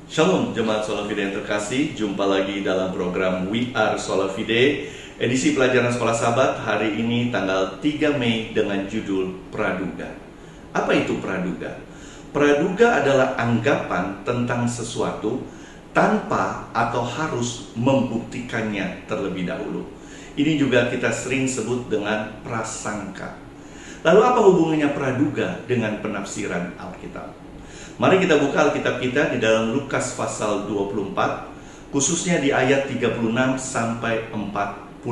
Shalom jemaat Sola Fide yang terkasih, jumpa lagi dalam program We Are Sola Fide, edisi pelajaran sekolah sahabat hari ini tanggal 3 Mei dengan judul Praduga. Apa itu praduga? Praduga adalah anggapan tentang sesuatu tanpa atau harus membuktikannya terlebih dahulu. Ini juga kita sering sebut dengan prasangka. Lalu apa hubungannya praduga dengan penafsiran Alkitab? Mari kita buka Alkitab kita di dalam Lukas pasal 24, khususnya di ayat 36 sampai 45.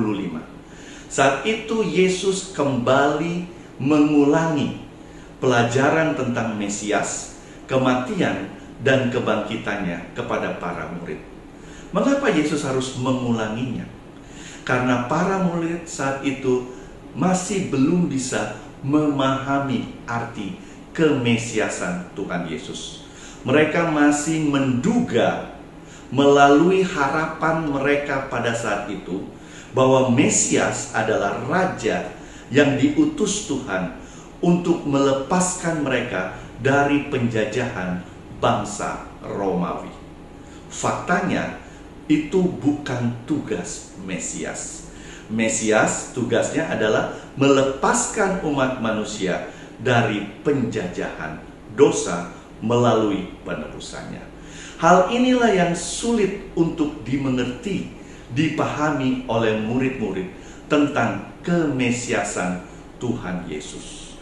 Saat itu Yesus kembali mengulangi pelajaran tentang Mesias, kematian, dan kebangkitannya kepada para murid. Mengapa Yesus harus mengulanginya? Karena para murid saat itu masih belum bisa memahami arti kemesiasan Tuhan Yesus. Mereka masih menduga melalui harapan mereka pada saat itu bahwa Mesias adalah Raja yang diutus Tuhan untuk melepaskan mereka dari penjajahan bangsa Romawi. Faktanya itu bukan tugas Mesias. Mesias tugasnya adalah melepaskan umat manusia dari penjajahan dosa melalui penebusannya. Hal inilah yang sulit untuk dimengerti, dipahami oleh murid-murid tentang kemesiasan Tuhan Yesus.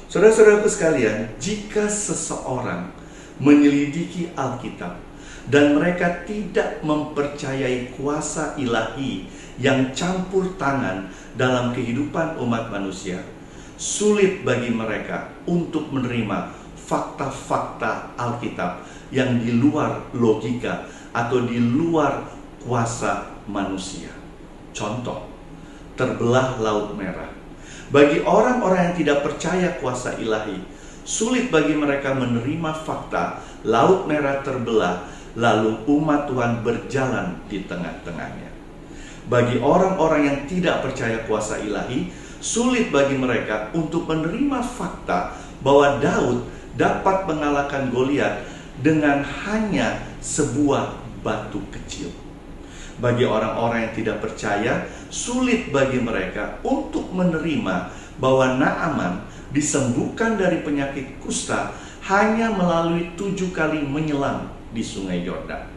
Saudara-saudaraku sekalian, jika seseorang menyelidiki Alkitab dan mereka tidak mempercayai kuasa ilahi yang campur tangan dalam kehidupan umat manusia, sulit bagi mereka untuk menerima fakta-fakta Alkitab yang di luar logika atau di luar kuasa manusia. Contoh, terbelah Laut Merah. Bagi orang-orang yang tidak percaya kuasa ilahi, sulit bagi mereka menerima fakta Laut Merah terbelah, lalu umat Tuhan berjalan di tengah-tengahnya. Bagi orang-orang yang tidak percaya kuasa ilahi, sulit bagi mereka untuk menerima fakta bahwa Daud dapat mengalahkan Goliat dengan hanya sebuah batu kecil. Bagi orang-orang yang tidak percaya, sulit bagi mereka untuk menerima bahwa Naaman disembuhkan dari penyakit kusta hanya melalui 7 kali menyelam di sungai Yordan.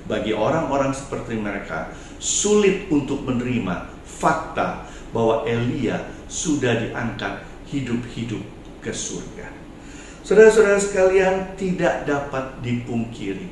Bagi orang-orang seperti mereka, sulit untuk menerima fakta bahwa Elia sudah diangkat hidup-hidup ke surga. Saudara-saudara sekalian, tidak dapat dipungkiri,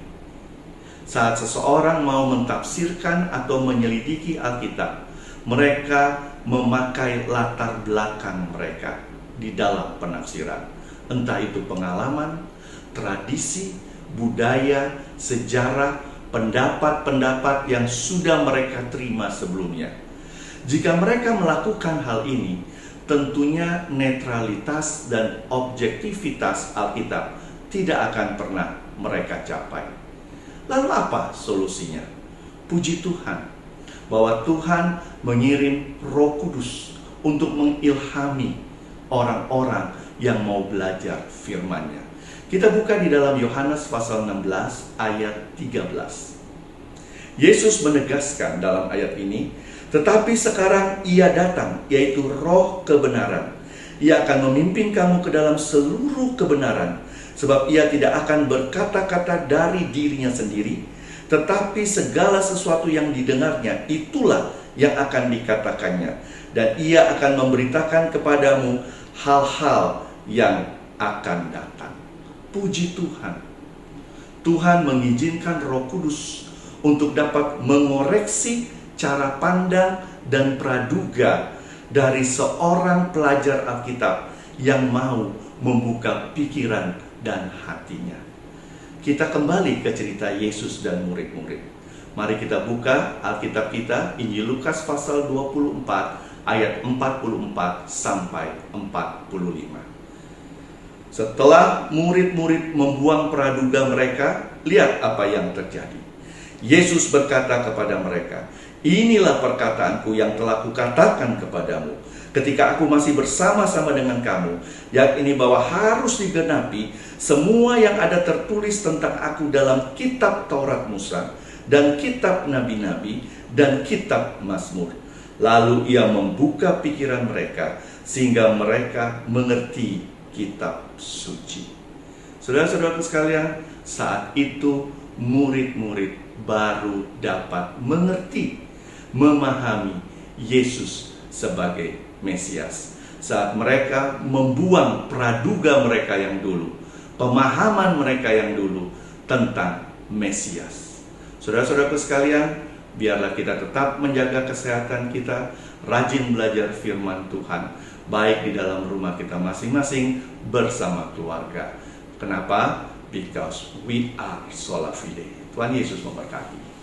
saat seseorang mau mentafsirkan atau menyelidiki Alkitab, mereka memakai latar belakang mereka di dalam penafsiran. Entah itu pengalaman, tradisi, budaya, sejarah, pendapat-pendapat yang sudah mereka terima sebelumnya. Jika mereka melakukan hal ini, tentunya netralitas dan objektivitas Alkitab tidak akan pernah mereka capai. Lalu apa solusinya? Puji Tuhan bahwa Tuhan mengirim Roh Kudus untuk mengilhami orang-orang yang mau belajar firman-Nya. Kita buka di dalam Yohanes pasal 16 ayat 13. Yesus menegaskan dalam ayat ini, tetapi sekarang Ia datang, yaitu Roh kebenaran. Ia akan memimpin kamu ke dalam seluruh kebenaran, sebab Ia tidak akan berkata-kata dari dirinya sendiri, tetapi segala sesuatu yang didengarnya, itulah yang akan dikatakannya. Dan Ia akan memberitakan kepadamu hal-hal yang akan datang. Puji Tuhan. Tuhan mengizinkan Roh Kudus untuk dapat mengoreksi cara pandang dan praduga dari seorang pelajar Alkitab yang mau membuka pikiran dan hatinya. Kita kembali ke cerita Yesus dan murid-murid. Mari kita buka Alkitab kita, Injil Lukas pasal 24 ayat 44 sampai 45. Setelah murid-murid membuang praduga mereka, lihat apa yang terjadi. Yesus berkata kepada mereka, inilah perkataanku yang telah kukatakan kepadamu, ketika aku masih bersama-sama dengan kamu, yakni bahwa harus digenapi semua yang ada tertulis tentang aku dalam kitab Taurat Musa dan kitab Nabi-Nabi dan kitab Mazmur. Lalu ia membuka pikiran mereka sehingga mereka mengerti kitab suci. Saudara-saudaraku sekalian, saat itu murid-murid baru dapat mengerti, memahami Yesus sebagai Mesias. Saat mereka membuang praduga mereka yang dulu, pemahaman mereka yang dulu tentang Mesias. Saudara-saudaraku sekalian, biarlah kita tetap menjaga kesehatan kita, rajin belajar firman Tuhan, baik di dalam rumah kita masing-masing bersama keluarga. Kenapa? Because we are Sola Fide. Tuhan Yesus memberkati.